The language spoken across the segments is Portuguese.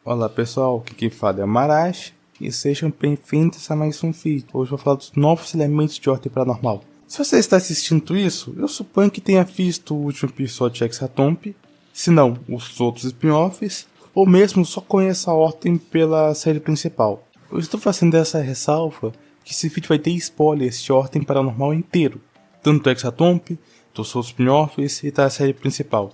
Olá pessoal, aqui quem fala é o Marash e sejam bem-vindos a mais um vídeo. Hoje eu vou falar dos novos elementos de ordem paranormal. Se você está assistindo isso, eu suponho que tenha visto o último episódio de Hexatomb, se não, os outros spin-offs, ou mesmo só conheça a ordem pela série principal. Eu estou fazendo essa ressalva que esse vídeo vai ter spoilers de ordem paranormal inteiro, tanto do Hexatomb, dos outros spin-offs e da série principal.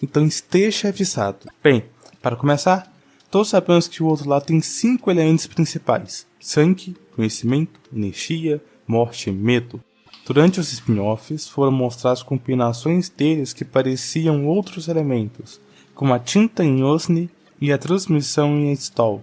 Então esteja avisado. Bem, para começar, todos sabemos que o outro lado tem 5 elementos principais: sangue, conhecimento, energia, morte e medo. Durante os spin-offs foram mostradas combinações deles que pareciam outros elementos, como a tinta em Osni e a transmissão em Estol,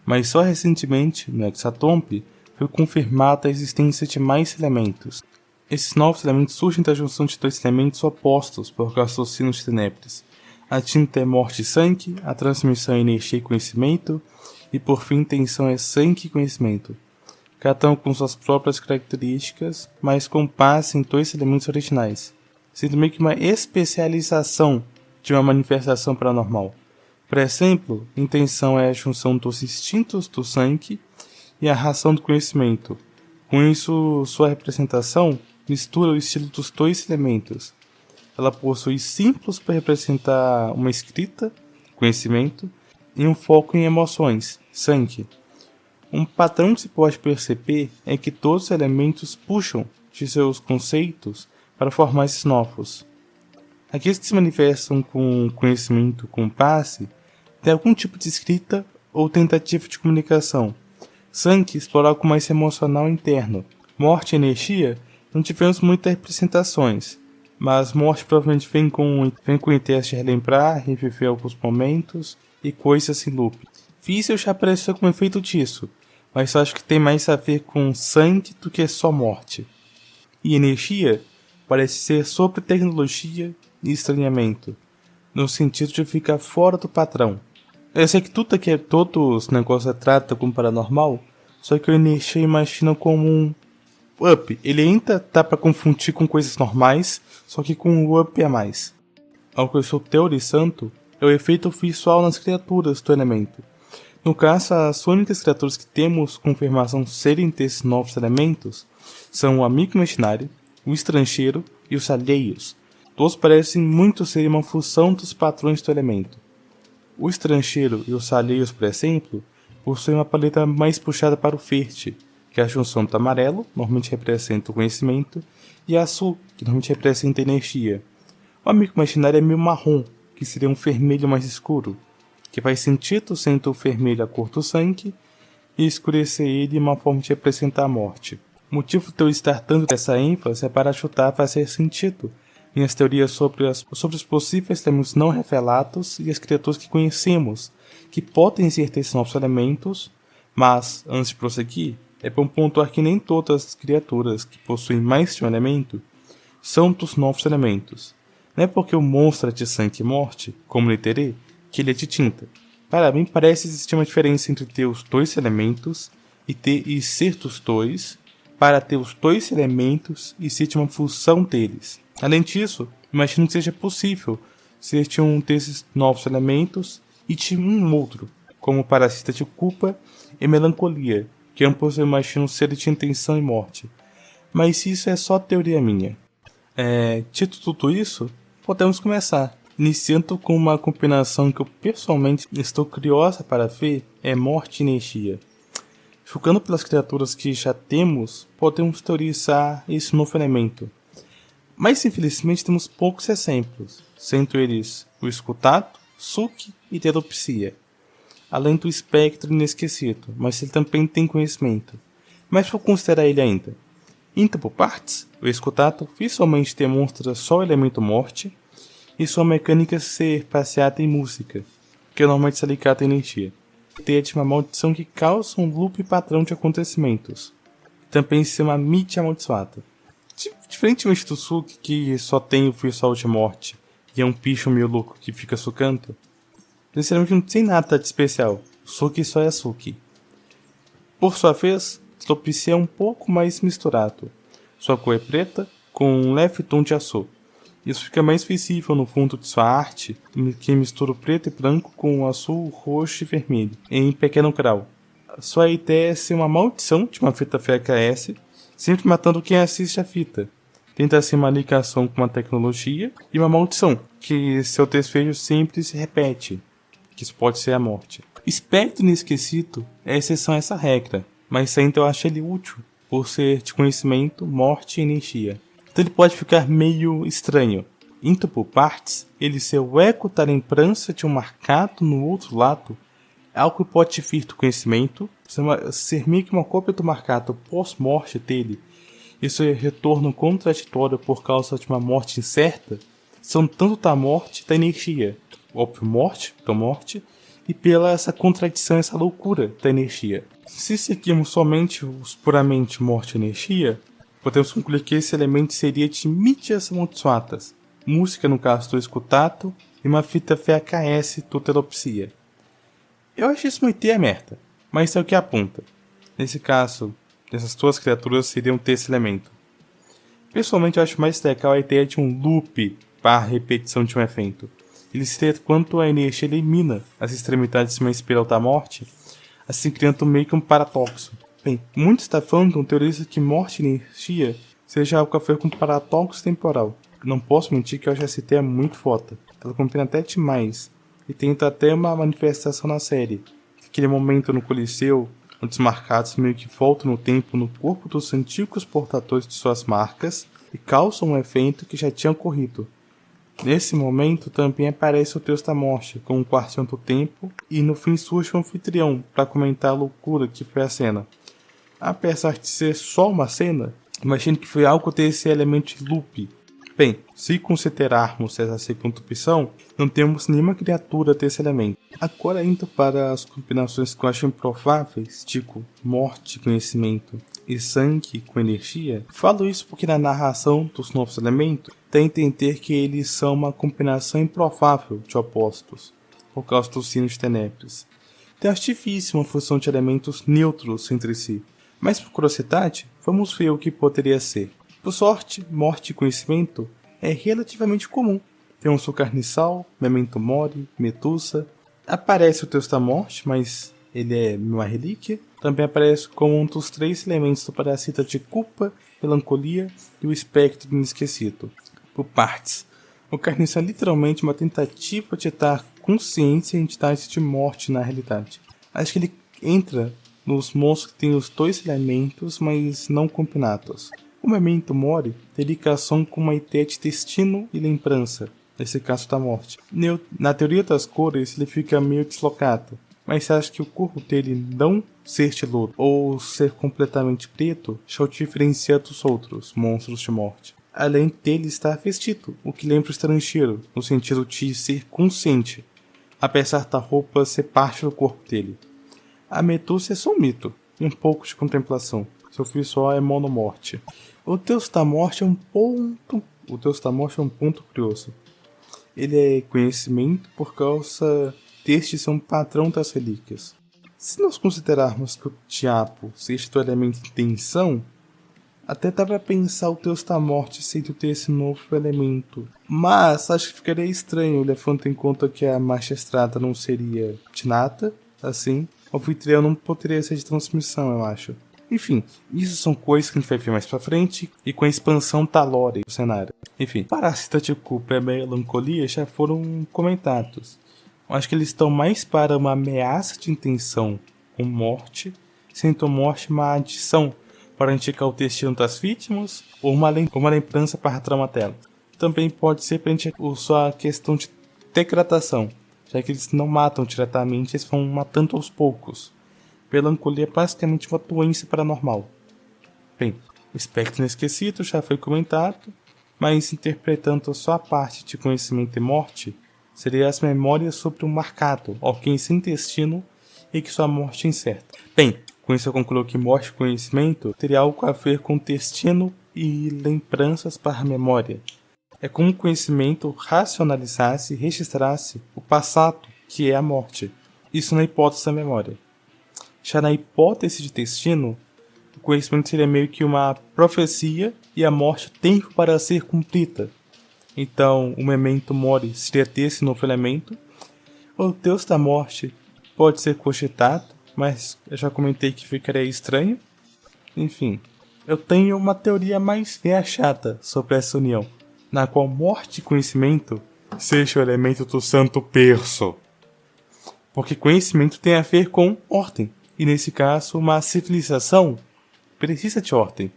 mas só recentemente, no Hexatomb, foi confirmada a existência de mais elementos. Esses novos elementos surgem da junção de dois elementos opostos por raciocínios de Tenebris. A tinta é morte e sangue, a transmissão é energia e conhecimento, e por fim tensão é sangue e conhecimento. Cada um com suas próprias características, mas com base em dois elementos originais, sendo meio que uma especialização de uma manifestação paranormal. Por exemplo, intenção é a junção dos instintos do sangue e a ração do conhecimento. Com isso, sua representação mistura o estilo dos dois elementos. Ela possui símbolos para representar uma escrita, conhecimento, e um foco em emoções, sangue. Um padrão que se pode perceber é que todos os elementos puxam de seus conceitos para formar esses novos. Aqueles que se manifestam com conhecimento com base têm algum tipo de escrita ou tentativa de comunicação. Sangue explora algo mais emocional interno. Morte e energia não tivemos muitas representações, mas morte provavelmente vem com o interesse de relembrar, reviver alguns momentos e coisas em loop. Vício já apareceu como efeito disso, mas eu acho que tem mais a ver com sangue do que só morte. E energia parece ser sobre tecnologia e estranhamento, no sentido de ficar fora do padrão. Eu sei que todos os negócios tratam como paranormal, só que o energia imagina como um up. Ele ainda dá para confundir com coisas normais, só que com um up a mais. Algo que eu estou teorizando é o efeito visual nas criaturas do elemento. No caso, as únicas criaturas que temos confirmação serem desses novos elementos são o amigo imaginário, o estrangeiro e os alheios. Todos parecem muito ser uma fusão dos padrões do elemento. O estrangeiro e os alheios, por exemplo, possuem uma paleta mais puxada para o verde, que é a junção do amarelo, normalmente representa o conhecimento, e azul, que normalmente representa a energia. O amigo imaginário é meio marrom, que seria um vermelho mais escuro, que faz sentido sendo o vermelho a cor do sangue, e escurecer ele é uma forma de representar a morte. O motivo de eu estar dando essa ênfase é para ajudar a fazer sentido minhas teorias sobre os possíveis elementos não revelados e as criaturas que conhecemos, que podem ser desses novos elementos, mas, antes de prosseguir, é bom pontuar que nem todas as criaturas que possuem mais de um elemento são dos novos elementos. Não é porque o monstro é de sangue e morte, como Literê, que ele é de tinta. Para mim parece existir uma diferença entre ter os dois elementos e ser dos dois, para ter os dois elementos e ser de uma fusão deles. Além disso, imagino que seja possível ser de um desses novos elementos e de um outro, como parasita de culpa e melancolia, que ambos eu imagino serem de intenção e morte. Mas isso é só teoria minha. Dito tudo isso, podemos começar. Iniciando com uma combinação que eu pessoalmente estou curiosa para ver, é morte e energia. Julgando pelas criaturas que já temos, podemos teorizar esse novo elemento. Mas infelizmente temos poucos exemplos, sendo eles o escutato, Suki e telepsia. Além do espectro inesquecido, mas ele também tem conhecimento. Mas vou considerar ele ainda. Indo por partes, o escutato visualmente demonstra só o elemento morte, e sua mecânica ser baseada em música, que normalmente está ligada à energia. Teia de uma maldição que causa um loop padrão de acontecimentos. Também ser uma mídia amaldiçoada. Diferentemente do Suki, que só tem o visual de morte, e é um bicho meio louco que fica sucando, sinceramente não tem nada de especial. Suki só é Suki. Por sua vez, Telepsia é um pouco mais misturado. Sua cor é preta, com um leve tom de azul. Isso fica mais visível no fundo de sua arte, que mistura o preto e branco com o azul, roxo e vermelho, em pequeno grau. Sua ideia é ser uma maldição de uma fita VHS, sempre matando quem assiste a fita. Tenta ser uma ligação com uma tecnologia e uma maldição, que seu desfecho sempre se repete, que isso pode ser a morte. Espectro inesquecido é exceção a essa regra, mas ainda eu acho ele útil, por ser de conhecimento, morte e energia. Então ele pode ficar meio estranho. Indo por partes, ele ser o eco da lembrança de um marcado no outro lado, é algo que pode vir do conhecimento, ser meio que uma cópia do marcado pós-morte dele. Isso é retorno contraditório por causa de uma morte incerta, são tanto da morte da energia, óbvio morte, da morte, e pela essa contradição, essa loucura da energia. Se seguirmos somente os puramente morte e energia, podemos concluir que esse elemento seria de mídias amaldiçoadas, música no caso do escutato e uma fita VHS tutelopsia. Eu acho isso uma ideia merda, mas é o que aponta. Nesse caso, essas duas criaturas seriam ter esse elemento. Pessoalmente eu acho mais legal a ideia de um loop para repetição de um evento. Ele seria quanto a energia elimina as extremidades de uma espiral da morte, assim criando meio que um paradoxo. Bem, muitos da fandom teorizam que morte e energia seja algo a ver com paradoxo temporal. Não posso mentir que eu acho essa ideia muito foda. Ela combina até demais. E tenta até uma manifestação na série. Aquele momento no Coliseu, onde os marcados meio que voltam no tempo no corpo dos antigos portadores de suas marcas e causam um evento que já tinha ocorrido. Nesse momento também aparece o Deus da Morte, com um quartinho do tempo, e no fim surge o anfitrião para comentar a loucura que foi a cena. Apesar de ser só uma cena, imagino que foi algo desse elemento de loop. Bem, se considerarmos essa segunda opção, não temos nenhuma criatura desse elemento. Agora indo para as combinações que eu acho improváveis, tipo morte, conhecimento e sangue com energia, falo isso porque na narração dos novos elementos dá a entender que eles são uma combinação improvável de opostos, por causa do sino de Tenebris. Então acho difícil uma fusão de elementos neutros entre si, mas por curiosidade, vamos ver o que poderia ser. Por sorte, morte e conhecimento é relativamente comum. Temos o Carniçal, Memento Mori, Medusa. Aparece o Deus da Morte, mas ele é uma relíquia. Também aparece como um dos 3 elementos do parasita de culpa, melancolia e o espectro inesquecido. Por partes, o Carniçal é literalmente uma tentativa de dar consciência a entidades de morte na realidade. Acho que ele entra nos monstros que têm os 2 elementos, mas não combinados. O Memento Mori tem ligação com uma ideia de destino e lembrança, nesse caso da morte. Na teoria das cores, ele fica meio deslocado, mas você acha que o corpo dele não ser de lodo ou ser completamente preto já o diferencia dos outros monstros de morte. Além dele estar vestido, o que lembra o estrangeiro, no sentido de ser consciente, apesar da roupa ser parte do corpo dele. A Medusa é só um mito, e um pouco de contemplação. Seu visual é monomorte. O Deus da Morte é um ponto curioso. Ele é conhecimento por causa deste ser um padrão das relíquias. Se nós considerarmos que o diabo seja do elemento intenção, até dá para pensar o Deus da Morte sendo desse novo elemento. Mas acho que ficaria estranho, levando em conta que a marcha estrada não seria de nada, assim. O anfitrião não poderia ser de transmissão, eu acho. Enfim, isso são coisas que a gente vai ver mais pra frente e com a expansão da lore do cenário. Enfim, Parasita de Culpa e a Melancolia já foram comentados. Eu acho que eles estão mais para uma ameaça de intenção com morte, sendo morte uma adição para indicar o destino das vítimas ou uma lembrança para a trama dela. Também pode ser para indicar a questão de degradação, já que eles não matam diretamente, eles vão matando aos poucos. Melancolia é basicamente uma doença paranormal. Bem, o espectro inesquecido já foi comentado, mas interpretando só a parte de conhecimento e morte, seria as memórias sobre um marcado, alguém sem destino e que sua morte é incerta. Bem, com isso eu concluo que morte e conhecimento teria algo a ver com destino e lembranças para a memória. É como o conhecimento racionalizasse e registrasse o passado, que é a morte. Isso na hipótese da memória. Já na hipótese de destino, o conhecimento seria meio que uma profecia e a morte tempo para ser cumprida. Então, o memento mori seria ter esse novo elemento. O deus da morte pode ser cogitado, mas eu já comentei que ficaria estranho. Enfim, eu tenho uma teoria mais chata sobre essa união, na qual morte e conhecimento seja o elemento do santo perso. Porque conhecimento tem a ver com ordem, e nesse caso uma civilização precisa de ordem.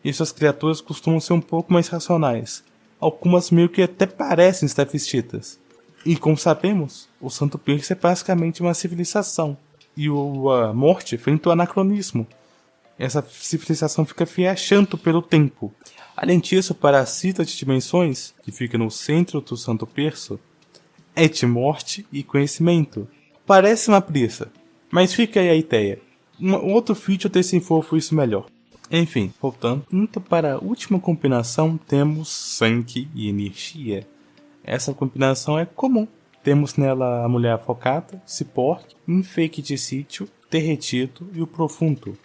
E suas criaturas costumam ser um pouco mais racionais. Algumas meio que até parecem estar vestidas. E como sabemos, o Santo Perso é basicamente uma civilização. E a morte vem do anacronismo. Essa civilização fica viajando pelo tempo. Além disso, para a cita de dimensões, que fica no centro do Santo Perso, é de morte e conhecimento. Parece uma brisa, mas fica aí a ideia. Um outro vídeo desenvolve isso melhor. Enfim, voltando. Então, para a última combinação, temos sangue e energia. Essa combinação é comum. Temos nela a mulher afocada, ciporgue, enfeite de sítio, derretido e o profundo.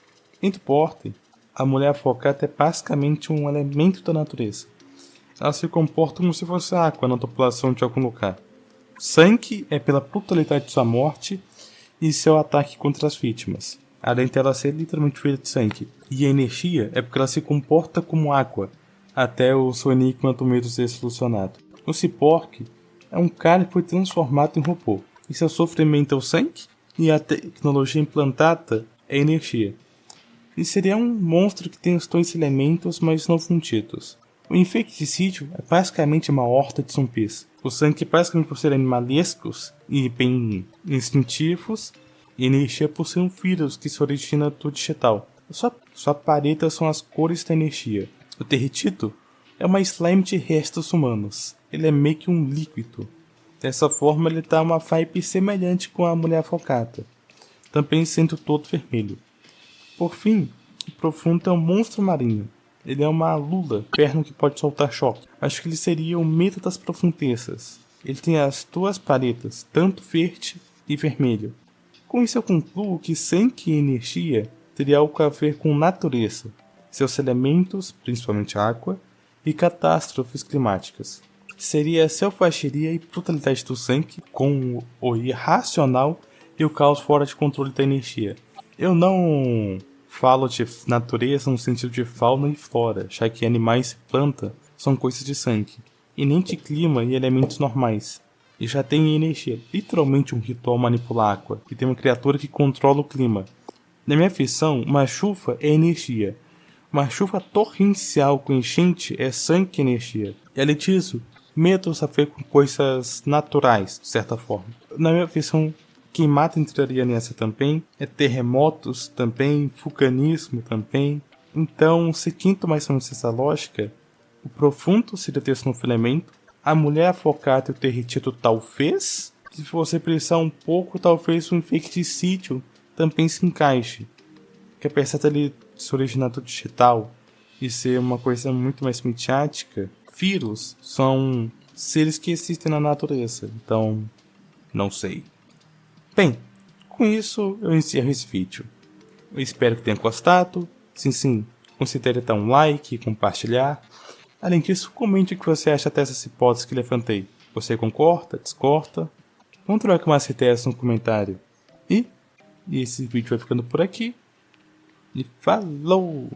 Entre portem, a mulher afocada é basicamente um elemento da natureza. Ela se comporta como se fosse água na população de algum lugar. Sangue é pela brutalidade de sua morte e seu ataque contra as vítimas, além dela ser literalmente feita de sangue. E a energia é porque ela se comporta como água, até o seu enigma do medo ser solucionado. O ciporgue é um cara que foi transformado em robô, e seu sofrimento é o sangue, e a tecnologia implantada é a energia. E seria um monstro que tem os dois elementos, mas não fundidos. O enfeite de sítio é basicamente uma horta de zumbis. O sangue basicamente por serem animalescos e bem instintivos, e energia por ser um vírus que se origina do digital. Sua parede são as cores da energia. O derretido é uma slime de restos humanos. Ele é meio que um líquido. Dessa forma ele dá uma vibe semelhante com a mulher afocada, também sendo todo vermelho. Por fim, o profundo é um monstro marinho. Ele é uma lula, perno que pode soltar choque. Acho que ele seria o medo das profundezas. Ele tem as duas paredes, tanto verde e vermelho. Com isso eu concluo que sangue e energia teria algo a ver com natureza, seus elementos, principalmente água, e catástrofes climáticas. Seria a selvageria e brutalidade do sangue, com o irracional e o caos fora de controle da energia. Eu não falo de natureza no sentido de fauna e flora, já que animais e planta são coisas de sangue, e nem de clima e elementos normais. E já tem energia, literalmente um ritual manipula a água, e tem uma criatura que controla o clima. Na minha visão, uma chuva é energia. Uma chuva torrencial com enchente é sangue e energia. E além disso, medos a ver com coisas naturais, de certa forma. Na minha visão, queimada entraria nessa também, terremotos também, vulcanismo também. Então, seguindo mais ou menos essa lógica, o profundo seria ter esse novo elemento, a mulher afocada e o derretido talvez, se você precisar um pouco, talvez um enfeite de sítio também se encaixe. Que apesar dele se originar do digital e ser uma coisa muito mais midiática, vírus são seres que existem na natureza, então não sei. Bem, com isso eu encerro esse vídeo. Eu espero que tenha gostado. Sim, considere dar um like e compartilhar. Além disso, comente o que você acha dessas hipóteses que levantei. Você concorda? Discorda? Vamos trocar umas ideias no comentário. E esse vídeo vai ficando por aqui. E falou!